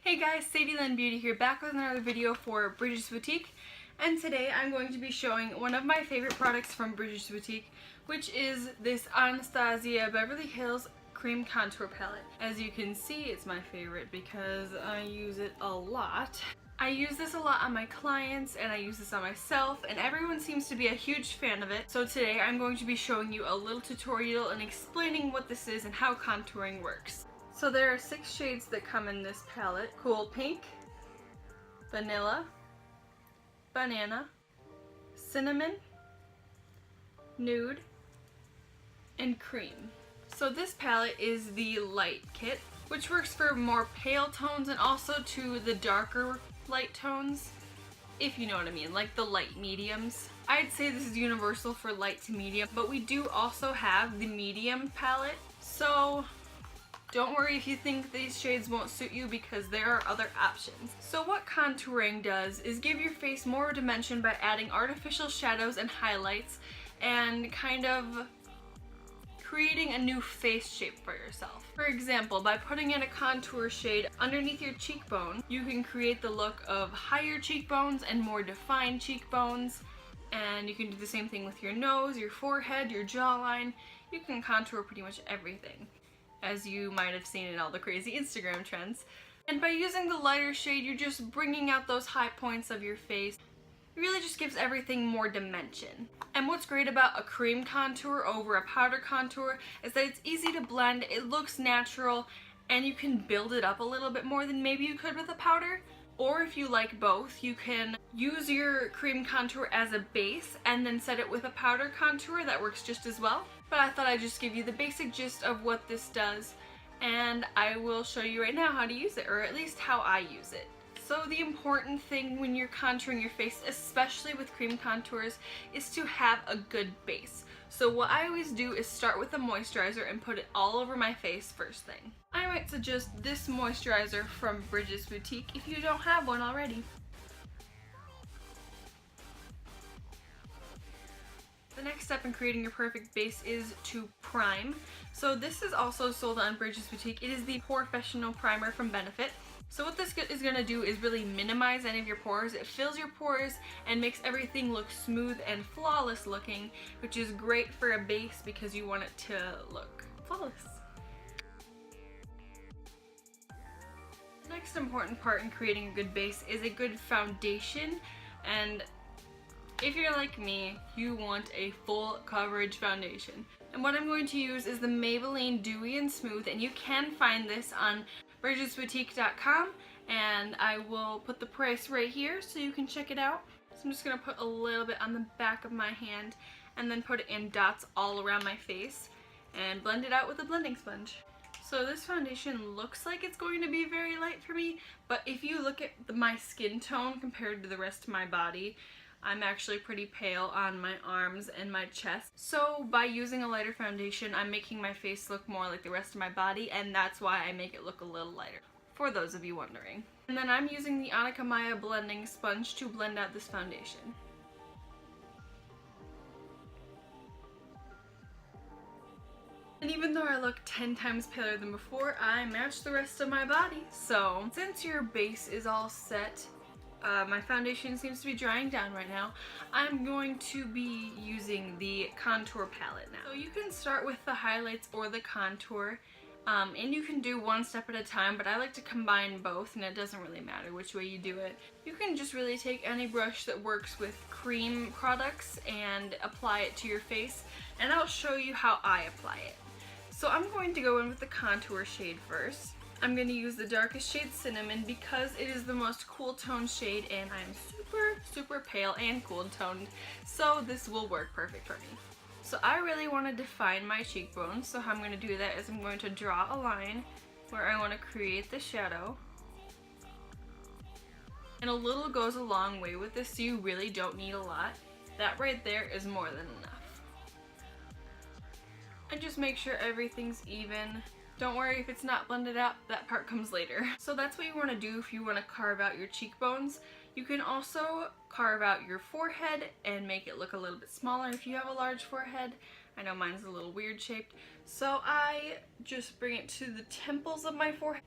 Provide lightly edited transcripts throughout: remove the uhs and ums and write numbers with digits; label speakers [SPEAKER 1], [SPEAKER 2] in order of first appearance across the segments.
[SPEAKER 1] Hey guys, Sadie, Lynne Beauty here, back with another video for Bridget's Boutique. And today I'm going to be showing one of my favorite products from Bridget's Boutique, which is this Anastasia Beverly Hills Cream Contour Palette. As you can see, it's my favorite because I use it a lot. I use this a lot on my clients and I use this on myself, and everyone seems to be a huge fan of it. So today I'm going to be showing you a little tutorial and explaining what this is and how contouring works. So there are 6 shades that come in this palette: Cool Pink, Vanilla, Banana, Cinnamon, Nude, and Cream. So this palette is the light kit, which works for more pale tones and also to the darker light tones, if you know what I mean, like the light mediums. I'd say this is universal for light to medium, but we do also have the medium palette. So don't worry if you think these shades won't suit you, because there are other options. So what contouring does is give your face more dimension by adding artificial shadows and highlights and kind of creating a new face shape for yourself. For example, by putting in a contour shade underneath your cheekbone, you can create the look of higher cheekbones and more defined cheekbones. And you can do the same thing with your nose, your forehead, your jawline. You can contour pretty much everything, as you might have seen in all the crazy Instagram trends. And by using the lighter shade, you're just bringing out those high points of your face. It really just gives everything more dimension. And what's great about a cream contour over a powder contour is that it's easy to blend, it looks natural, and you can build it up a little bit more than maybe you could with a powder. Or if you like both, you can use your cream contour as a base and then set it with a powder contour. That works just as well. But I thought I'd just give you the basic gist of what this does, and I will show you right now how to use it, or at least how I use it. So the important thing when you're contouring your face, especially with cream contours, is to have a good base. So what I always do is start with a moisturizer and put it all over my face first thing. I might suggest this moisturizer from Bridget's Boutique if you don't have one already. The next step in creating your perfect base is to prime. So this is also sold on Bridget's Boutique. It is the Porefessional primer from Benefitt. So what this is going to do is really minimize any of your pores. It fills your pores and makes everything look smooth and flawless looking, which is great for a base because you want it to look flawless. The next important part in creating a good base is a good foundation, and if you're like me, you want a full coverage foundation. And what I'm going to use is the Maybelline Dewy and Smooth, and you can find this on bridgetsboutique.com, and I will put the price right here so you can check it out. So I'm just going to put a little bit on the back of my hand and then put it in dots all around my face and blend it out with a blending sponge. So this foundation looks like it's going to be very light for me, but if you look at my skin tone compared to the rest of my body, I'm actually pretty pale on my arms and my chest. So by using a lighter foundation, I'm making my face look more like the rest of my body, and that's why I make it look a little lighter, for those of you wondering. And then I'm using the Annika blending sponge to blend out this foundation. And even though I look 10 times paler than before, I match the rest of my body. So since your base is all set, my foundation seems to be drying down right now, I'm going to be using the contour palette now. So you can start with the highlights or the contour, and you can do one step at a time, but I like to combine both, and it doesn't really matter which way you do it. You can just really take any brush that works with cream products and apply it to your face, and I'll show you how I apply it. So I'm going to go in with the contour shade first. I'm going to use the darkest shade Cinnamon because it is the most cool tone shade, and I'm super pale and cool toned, so this will work perfect for me. So I really want to define my cheekbones, so how I'm going to do that is I'm going to draw a line where I want to create the shadow. And a little goes a long way with this, so you really don't need a lot. That right there is more than enough. And just make sure everything's even. Don't worry if it's not blended out, that part comes later. So that's what you want to do if you want to carve out your cheekbones. You can also carve out your forehead and make it look a little bit smaller if you have a large forehead. I know mine's a little weird shaped. So I just bring it to the temples of my forehead.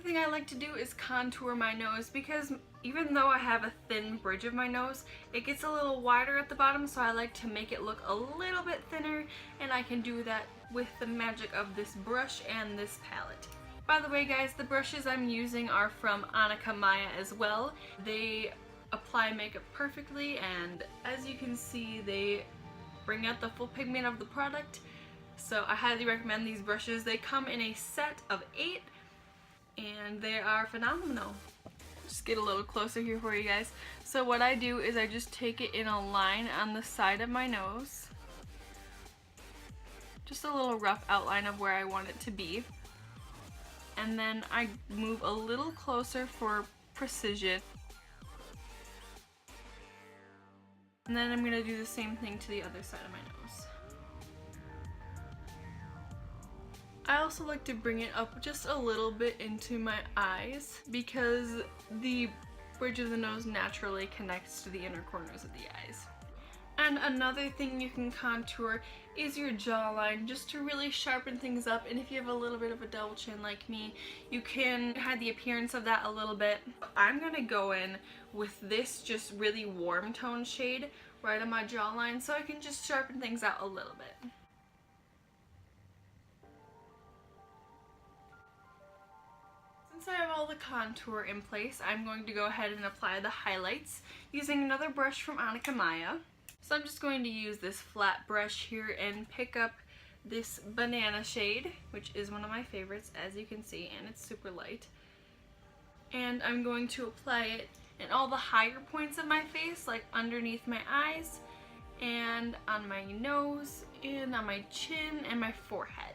[SPEAKER 1] thing I like to do is contour my nose, because even though I have a thin bridge of my nose, it gets a little wider at the bottom, so I like to make it look a little bit thinner, and I can do that with the magic of this brush and this palette. By the way guys, the brushes I'm using are from Annika as well. They apply makeup perfectly, and as you can see, they bring out the full pigment of the product. So I highly recommend these brushes. They come in a set of 8 and they are phenomenal. Just get a little closer here for you guys. So what I do is I just take it in a line on the side of my nose. Just a little rough outline of where I want it to be. And then I move a little closer for precision. And then I'm going to do the same thing to the other side of my nose. I also like to bring it up just a little bit into my eyes, because the bridge of the nose naturally connects to the inner corners of the eyes. And another thing you can contour is your jawline, just to really sharpen things up. And if you have a little bit of a double chin like me, you can hide the appearance of that a little bit. I'm going to go in with this just really warm tone shade right on my jawline, so I can just sharpen things out a little bit. Since I have all the contour in place, I'm going to go ahead and apply the highlights using another brush from Annika. So I'm just going to use this flat brush here and pick up this banana shade, which is one of my favorites, as you can see, and it's super light. And I'm going to apply it in all the higher points of my face, like underneath my eyes, and on my nose, and on my chin, and my forehead.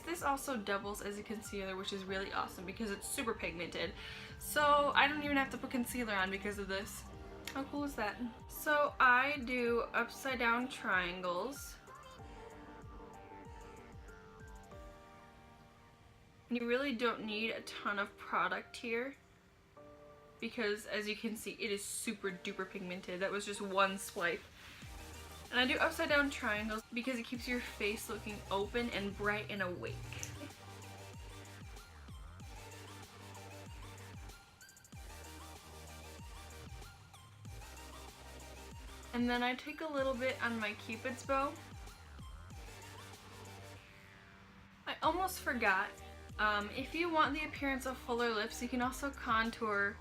[SPEAKER 1] This also doubles as a concealer, which is really awesome because it's super pigmented. So I don't even have to put concealer on because of this. How cool is that? So I do upside down triangles. You really don't need a ton of product here, because as you can see, it is super duper pigmented. That was just one swipe. And I do upside down triangles because it keeps your face looking open and bright and awake. And then I take a little bit on my Cupid's bow. I almost forgot, if you want the appearance of fuller lips, you can also contour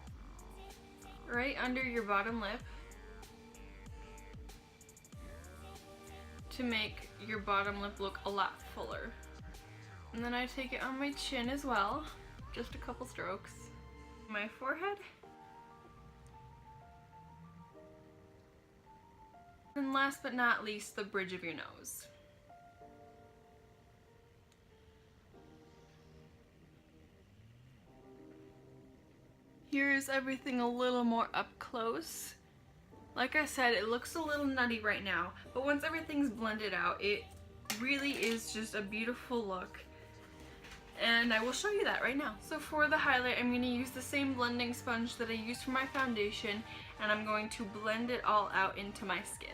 [SPEAKER 1] right under your bottom lip to make your bottom lip look a lot fuller. And then I take it on my chin as well, just a couple strokes. My forehead. And last but not least, the bridge of your nose. Here is everything a little more up close. Like I said, it looks a little nutty right now, but once everything's blended out, it really is just a beautiful look. And I will show you that right now. So for the highlight, I'm going to use the same blending sponge that I used for my foundation, and I'm going to blend it all out into my skin.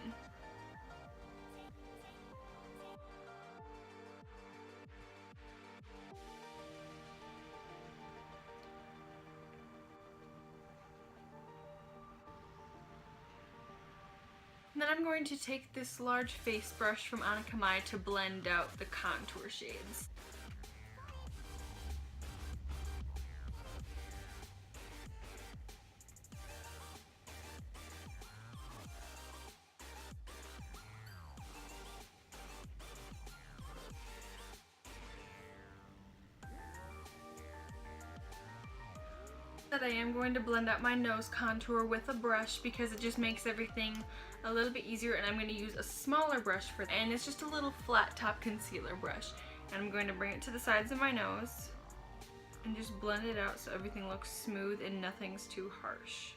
[SPEAKER 1] And then I'm going to take this large face brush from Annika to blend out the contour shades. That I am going to blend out my nose contour with a brush because it just makes everything a little bit easier, and I'm going to use a smaller brush for that, and it's just a little flat top concealer brush. And I'm going to bring it to the sides of my nose and just blend it out so everything looks smooth and nothing's too harsh.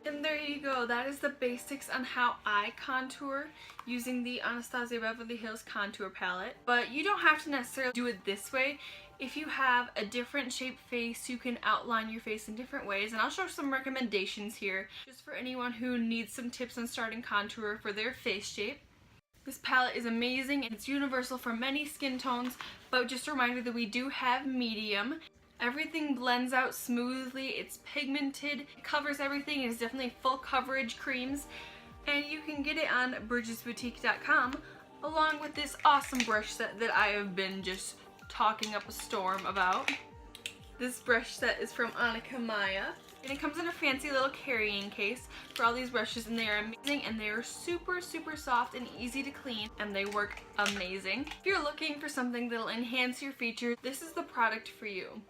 [SPEAKER 1] And there you go, that is the basics on how I contour using the Anastasia Beverly Hills contour palette. But you don't have to necessarily do it this way. If you have a different shaped face, you can outline your face in different ways, and I'll show some recommendations here just for anyone who needs some tips on starting contour for their face shape. This palette is amazing and it's universal for many skin tones, but just a reminder that we do have medium. Everything blends out smoothly, it's pigmented, it covers everything, it's definitely full coverage creams, and you can get it on bridgesboutique.com along with this awesome brush set that I have been just talking up a storm about. This brush set is from Annika, and it comes in a fancy little carrying case for all these brushes, and they are amazing and they are super soft and easy to clean, and they work amazing. If you're looking for something that'll enhance your features, this is the product for you.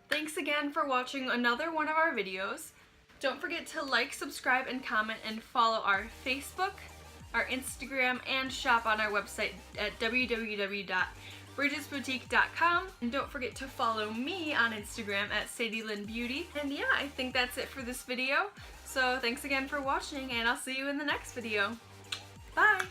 [SPEAKER 1] Thanks again for watching another one of our videos. Don't forget to like, subscribe, and comment, and follow our Facebook, our Instagram, and shop on our website at www.bridgesboutique.com. And don't forget to follow me on Instagram at Sadie Lynne Beauty. And yeah, I think that's it for this video. So thanks again for watching, and I'll see you in the next video. Bye!